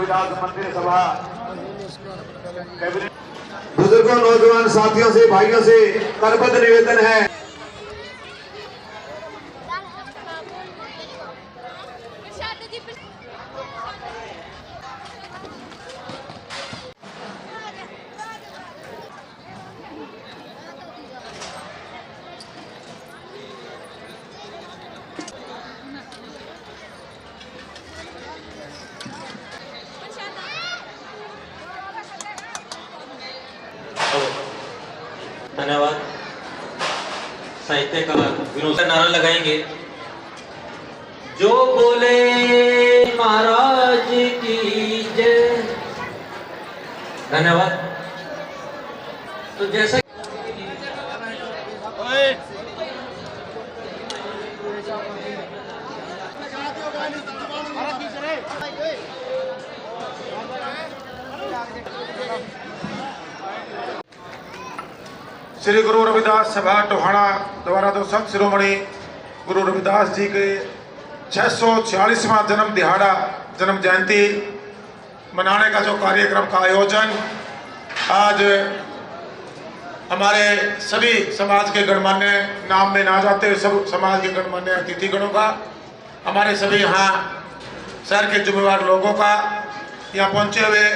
रविदास मंदिर सभा बुजुर्गों, नौजवान साथियों से, भाइयों से करबद्ध निवेदन है धन्यवाद। साहित्यकार विनोद नारा लगाएंगे। जो बोले महाराज की जय। धन्यवाद। तो जैसा श्री गुरु रविदास सभा टोहाना द्वारा तो संत शिरोमणि गुरु रविदास जी के 646वां जन्म दिहाड़ा, जन्म जयंती मनाने का जो कार्यक्रम का आयोजन आज हमारे सभी समाज के गणमान्य, नाम में ना जाते सब समाज के गणमान्य अतिथिगणों का, हमारे सभी यहाँ शहर के जिम्मेवार लोगों का यहाँ पहुँचे हुए,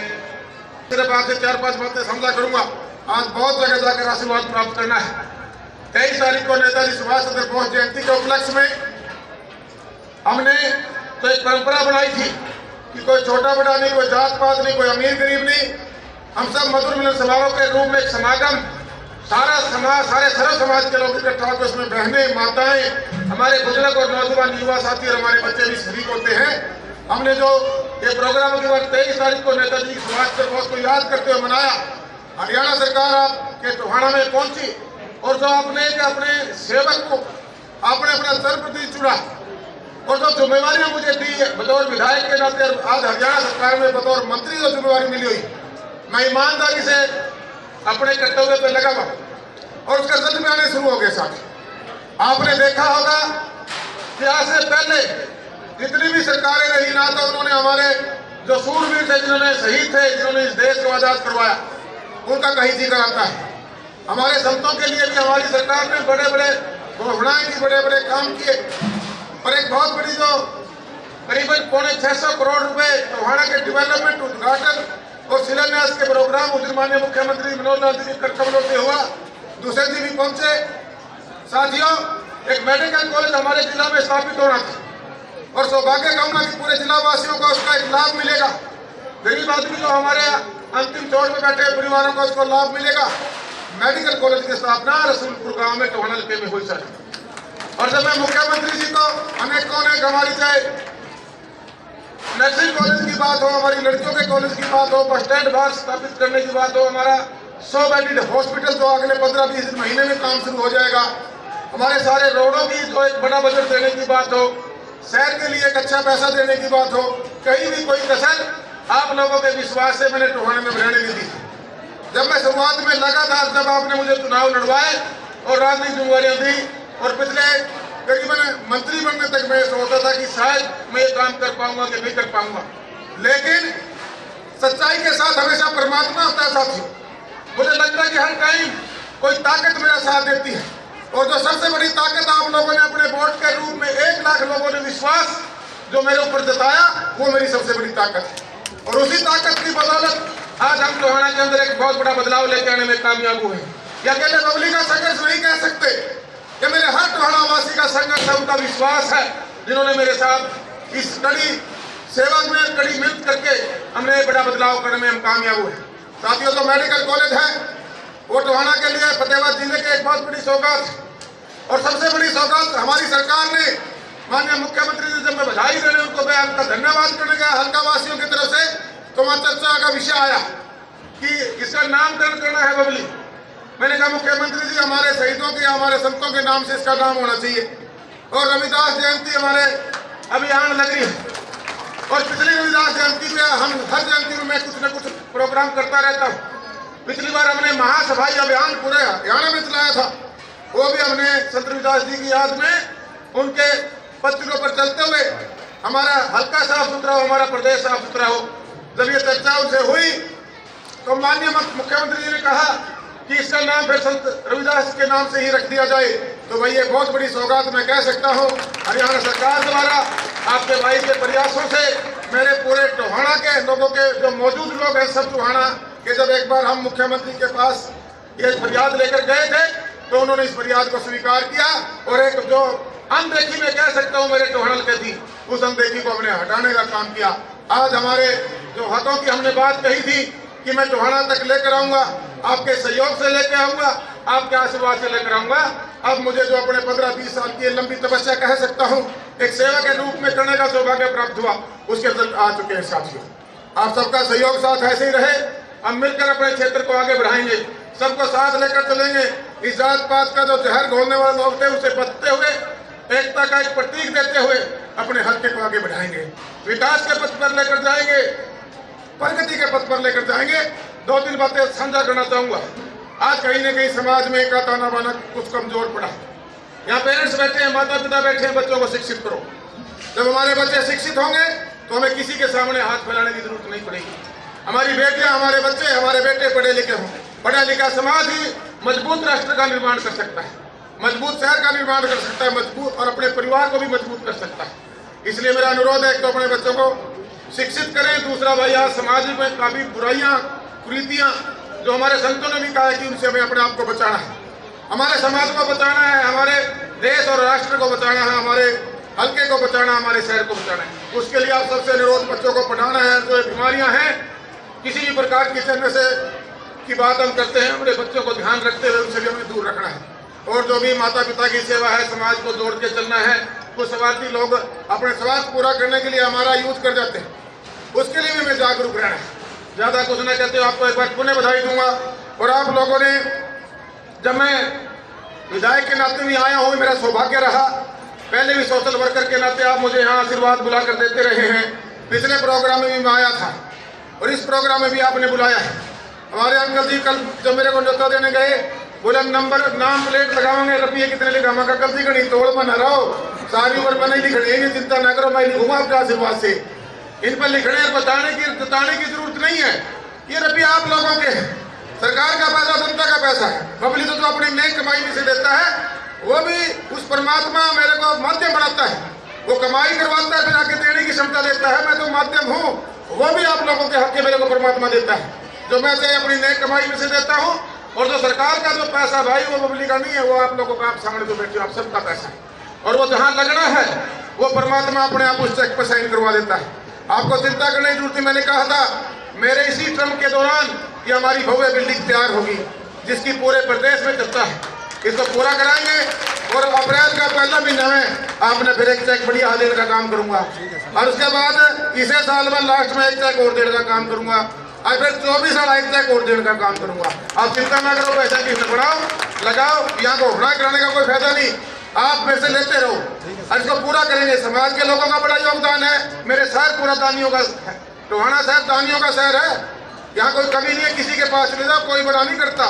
सिर्फ आपसे 4-5 बातें समझा करूँगा। आज बहुत जगह जाकर आशीर्वाद प्राप्त करना है। 23 तारीख को नेताजी सुभाष चंद्र बोस जयंती के उपलक्ष्य में हमने तो एक परंपरा बनाई थी कि कोई छोटा बड़ा नहीं, कोई जात पात नहीं, कोई अमीर गरीब नहीं, हम सब मधुर मिलन समारोह के रूप में एक समागम, सारा समाज, सारे सर्व समाज के लोग इकट्ठा होकर उसमें बहनें, माताएं, हमारे बुजुर्ग और नौजवान युवा साथी और हमारे बच्चे भी शरीक होते हैं। हमने जो ये प्रोग्राम के बाद 23 तारीख को नेताजी सुभाष चंद्र बोस को याद करते हुए मनाया। हरियाणा सरकार आपके टोहाना में पहुंची और जो आपने अपने सेवक को आपने अपना सर्वप्रति चुना और जो जिम्मेवारियां मुझे दी है बतौर विधायक के नाते, आज हरियाणा सरकार में बतौर मंत्री जो जिम्मेवारी मिली हुई, मैं ईमानदारी से अपने कर्तव्य पे लगा हुआ और उसका रिजल्ट में आने शुरू हो गए। साथ आपने देखा होगा कि आज से पहले जितनी भी सरकारें रही ना, तो उन्होंने हमारे जो सूरवीर थे, जिन्होंने शहीद थे, जिन्होंने इस देश को आजाद करवाया, उनका कहीं जिक्र आता है। हमारे संतों के लिए भी हमारी सरकार ने बड़े बड़े घोषणाएं की, बड़े बड़े काम किए और एक बहुत बड़ी जो करीबन 650 करोड़ रुपए टोहाना के डेवलपमेंट, उद्घाटन और शिलान्यास के प्रोग्राम माननीय मुख्यमंत्री मनोहर लाल जी के कमलों से हुआ। दूसरे जी भी पहुंचे। साथियों, एक मेडिकल कॉलेज हमारे जिला में स्थापित होना था और सौभाग्य कहूंगा कि पूरे जिला वासियों को उसका एक लाभ मिलेगा। गरीब आदमी जो हमारे अंतिम छोर में बैठे परिवारों को उसको लाभ मिलेगा। मेडिकल कॉलेज की स्थापना रसूलपुर गांव में टोहाना में हुई सर। और जब मैं मुख्यमंत्री जी को अनेकों ने हमारी चाहे नर्सिंग कॉलेज की बात हो, हमारी लड़कियों के कॉलेज की बात हो, बस स्टैंड बाहर स्थापित करने की बात हो, हमारा 100 बेडेड हॉस्पिटल जो अगले 15-20 महीने में काम शुरू हो जाएगा, हमारे सारे रोडों की जो एक बड़ा बजट देने की बात हो, शहर के लिए एक अच्छा पैसा देने की बात हो, कहीं भी कोई कसर आप लोगों के विश्वास से मैंने टोहाना में रहने नहीं दी। जब मैं शुरुआत में लगा था, जब आपने मुझे चुनाव लड़वाए और राजनीतिक जिम्मेवारियां दी और पिछले करीबन मंत्री बनने तक मैं सोचता था कि शायद मैं ये काम कर पाऊंगा कि नहीं कर पाऊंगा, लेकिन सच्चाई के साथ हमेशा परमात्मा होता है। साथियों, मुझे लगता है कि हर टाइम कोई ताकत मेरा साथ देती है और जो सबसे बड़ी ताकत आप लोगों ने अपने वोट के रूप में 1 लाख लोगों ने विश्वास जो मेरे ऊपर जताया, वो मेरी सबसे बड़ी ताकत है। और उसी ताकत की बदौलत आज हम टोहाना के अंदर एक बहुत बड़ा बदलाव लेके आने में कामयाब हुए। ये अकेले बबली का संघर्ष नहीं कह सकते, ये मेरे हर टोहाना वासी का संघर्ष है, उनका विश्वास है, जिन्होंने मेरे साथ इस कड़ी सेवा में कड़ी मेहनत करके हमने एक बड़ा बदलाव करने में हम कामयाब हुए। साथियों, जो मेडिकल कॉलेज है वो टोहाना के लिए फतेहाबाद जिले के एक बहुत बड़ी सौगात और सबसे बड़ी सौगात हमारी सरकार ने माननीय मुख्यमंत्री जी जब मैं बधाई देने उनको मैं उनका धन्यवाद करने गया हल्का वासियों की तरफ से, तो वहां चर्चा का विषय आया कि इसका नामकरण करना है बबली। मैंने कहा मुख्यमंत्री जी, हमारे शहीदों के, हमारे संतों के नाम से इसका नाम होना चाहिए और रविदास जयंती हमारे अभियान लग रही है और पिछली रविदास जयंती में हम हर जयंती में मैं कुछ न कुछ प्रोग्राम करता रहता हूँ। पिछली बार हमने महासभाई अभियान पूरे हरियाणा में चलाया था, वो भी हमने संत रविदास जी की याद में उनके पत्रों पर चलते हुए हमारा हल्का साफ सुथरा हो, हमारा प्रदेश साफ सुथरा हो। जब ये चर्चा उनसे हुई तो माननीय मुख्यमंत्री जी ने कहा कि इसका नाम फिर संत रविदास के नाम से ही रख दिया जाए। तो भाई ये बहुत बड़ी सौगात मैं कह सकता हूँ हरियाणा सरकार द्वारा आपके भाई के प्रयासों से मेरे पूरे टोहाना के लोगों के जो मौजूद लोग हैं सब टोहाना के, जब एक बार हम मुख्यमंत्री के पास ये फरियाद लेकर गए थे तो उन्होंने इस फरियाद को स्वीकार किया और एक जो अनदेखी में कह सकता हूँ मेरे टोहानल के थी उस अनदेखी को हमने हटाने का काम किया। आज हमारे जो हाथों की हमने बात कही थी कि मैं टोहाना तक लेकर आऊंगा, आपके सहयोग से लेकर आऊंगा, आपके आशीर्वाद से लेकर आऊंगा। अब मुझे जो अपने 15-20 साल की लंबी तपस्या कह सकता हूं एक सेवा के रूप में करने का सौभाग्य प्राप्त हुआ, उसके रिजल्ट आ चुके हैं साथियों। आप सबका सहयोग साथ ऐसे ही रहे, हम मिलकर अपने क्षेत्र को आगे बढ़ाएंगे, सबको साथ लेकर चलेंगे। इस जात पात का जो जहर घोलने वाले लोग थे उसे बचते हुए एकता का एक प्रतीक देते हुए अपने हल्के को आगे बढ़ाएंगे, विकास के पथ पर लेकर जाएंगे, प्रगति के पथ पर लेकर जाएंगे। 2-3 बातें साझा करना चाहूंगा। आज कहीं न कहीं समाज में का ताना बाना कुछ कमजोर पड़ा। यहाँ पेरेंट्स बैठे हैं, माता पिता बैठे हैं, बच्चों को शिक्षित करो। जब हमारे बच्चे शिक्षित होंगे तो हमें किसी के सामने हाथ फैलाने की जरूरत नहीं पड़ेगी। हमारी बेटियां, हमारे बच्चे, हमारे बेटे पढ़े लिखे होंगे। पढ़ा लिखा समाज ही मजबूत राष्ट्र का निर्माण कर सकता है, मजबूत शहर का निर्माण कर सकता है, मजबूत और अपने परिवार को भी मजबूत कर सकता है। इसलिए मेरा अनुरोध है कि तो अपने बच्चों को शिक्षित करें। दूसरा भाई, आज समाज में काफी बुराइयां, कुरीतियां जो हमारे संतों ने भी कहा है कि उनसे हमें अपने आप को बचाना है, हमारे समाज को बचाना है, हमारे देश और राष्ट्र को बचाना है, हमारे हल्के को बचाना, हमारे शहर को बचाना है। उसके लिए आप सबसे अनुरोध, बच्चों को पढ़ाना है। जो बीमारियां हैं किसी भी प्रकार की चलने से की बात हम करते हैं, अपने बच्चों को ध्यान रखते हुए उनसे भी हमें दूर रखना है। और जो भी माता पिता की सेवा है, समाज को जोड़ के चलना है। कुछ स्वार्थी लोग अपने स्वार्थ पूरा करने के लिए हमारा यूज कर जाते हैं, उसके लिए भी हमें जागरूक रहना है। ज्यादा कुछ न कहते हो, आपको एक बार पुनः बधाई दूंगा। और आप लोगों ने, जब मैं विधायक के नाते भी आया हूँ, मेरा सौभाग्य रहा। पहले भी सोशल वर्कर के नाते आप मुझे यहाँ आशीर्वाद बुलाकर देते रहे हैं। पिछले प्रोग्राम में भी मैं आया था और इस प्रोग्राम में भी आपने बुलाया है। हमारे अंकल जी कल जब मेरे को न्योता देने गए, बोला नाम प्लेट लगाओगे, रुपये कितने लिखा? मैं अंकल जी कहीं तोड़ बना रहा हो, सारी उम्र में नहीं लिखने, चिंता ना करो, मैं लिखूंगा आपके आशीर्वाद से। इन पर लिखने बताने की जरूरत नहीं है। ये रुपये आप लोगों के हैं, सरकार का पैसा, जनता का पैसा है। पब्लिक तो अपनी नई कमाई में से देता है, वो भी उस परमात्मा मेरे को माध्यम बनाता है, वो कमाई करवाता है, फिर आगे देने की क्षमता देता है। मैं तो माध्यम हूँ, वो भी आप लोगों के हक के मेरे को परमात्मा देता है, जो मैं चाहे अपनी नई कमाई में से देता हूँ। और जो सरकार का जो पैसा भाई, वो पब्लिक का नहीं है, वो आप लोगों का, आप सामने जो बैठे हो, आप सबका पैसा है। और वो जहाँ लगना है वो परमात्मा अपने आप उस चेक पर साइन करवा देता है। आपको चिंता करने की जरूरत नहीं। मैंने कहा था मेरे इसी टर्म के दौरान ये हमारी भव्य बिल्डिंग तैयार होगी, जिसकी पूरे प्रदेश में चर्चा है। इसको पूरा कराएंगे और अप्रैल का पहला महीना में आपने फिर एक चेक बढ़िया देने का काम करूंगा, और उसके बाद इसे साल में लास्ट में एक चेक और देने का काम करूंगा, और फिर 24 साल एक चेक और देने का काम करूंगा। आप चिंता ना करो, पैसा किसने बढ़ाओ लगाओ, यहाँ को घोड़ा कराने का कोई फायदा नहीं, आप मेरे से लेते रहो और इसको पूरा करेंगे। समाज के लोगों का बड़ा योगदान है। मेरे शहर पूरा दानियों का, टोहाना शहर दानियों का शहर है। यहाँ कोई कमी नहीं है, किसी के पास ले जाओ, कोई बड़ा नहीं करता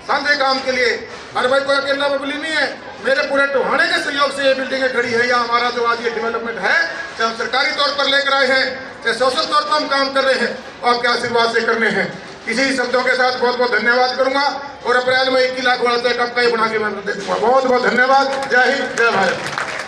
साझे काम के लिए। और भाई कोई अकेला बबली नहीं है, मेरे पूरे टोहाने के सहयोग से ये बिल्डिंगें खड़ी है। या हमारा जो आज ये डेवलपमेंट है, चाहे हम सरकारी तौर पर लेकर आए हैं, चाहे सोशल तौर पर हम काम कर रहे हैं, और आपके आशीर्वाद से करने हैं। इसी शब्दों के साथ बहुत बहुत धन्यवाद करूंगा और अप्रैल में 21 लाख वाला चेक आपका ही बना के मैं दे दूंगा। बहुत बहुत धन्यवाद। जय हिंद, जय भारत।